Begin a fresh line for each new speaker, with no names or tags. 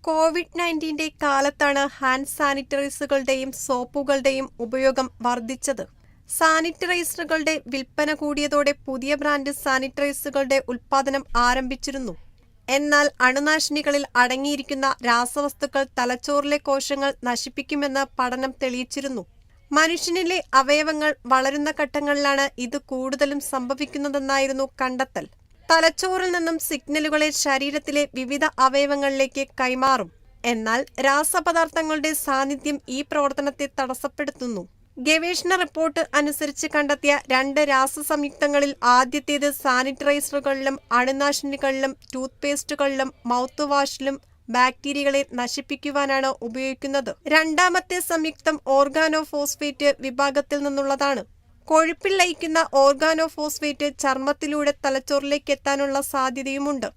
COVID-19 കാലത്താണ് hand സാനിറ്റൈസറുകളുടെയും സോപ്പുകളുടെയും ഉപയോഗം വർദ്ധിച്ചത്. സാനിറ്റൈസറുകളുടെ വിൽപ്പന കൂടിയതോടെ പുതിയ ബ്രാൻഡ് സാനിറ്റൈസറുകളുടെ ഉൽപ്പാദനം ആരംഭിച്ചിരുന്നു. എന്നാൽ അണുനാശിനികളിൽ അടങ്ങിയിരിക്കുന്ന രാസവസ്തുക്കൾ തലച്ചോറിലെ കോശങ്ങൾ നശിപ്പിക്കുമെന്ന് പഠനം തെളിയിച്ചിരുന്നു. മനുഷ്യനിലെ അവയവങ്ങൾ വളരുന്ന ഘട്ടങ്ങളിലാണ് ഇത് കൂടുതലും സംഭവിക്കുന്നതെന്നായിരുന്നു കണ്ടെത്തൽ. തലച്ചോറിൽ നിന്നും സിഗ്നലുകളെ ശരീരത്തിലെ വിവിധ അവയവങ്ങളിലേക്ക് കൈമാറും. എന്നാൽ രാസപദാർത്ഥങ്ങളുടെ സാന്നിധ്യം ഈ പ്രവർത്തനത്തെ തടസ്സപ്പെടുത്തുന്നു. ഗവേഷണ റിപ്പോർട്ട് അനുസരിച്ച് കണ്ടെത്തിയ 2 രാസസംയുക്തങ്ങളിൽ ആദ്യത്തേത് സാനിറ്റൈസറുകളിലും അണുനാശിനികളിലും ടൂത്ത്പേസ്റ്റുകളിലും മൗത്ത് വാഷിലും ബാക്ടീരിയകളെ നശിപ്പിക്കുവാനാണ് ഉപയോഗിക്കുന്നത്. രണ്ടാമത്തെ സംയുക്തം ഓർഗാനോഫോസ്ഫേറ്റ് വിഭാഗത്തിൽ നിന്നുള്ളതാണ്. കൊഴുപ്പിൽ ലയിക്കുന്ന ഓർഗാനോഫോസ്ഫേറ്റ് ചർമ്മത്തിലൂടെ തലച്ചോറിലേക്ക് എത്താനുള്ള സാധ്യതയുമുണ്ട്.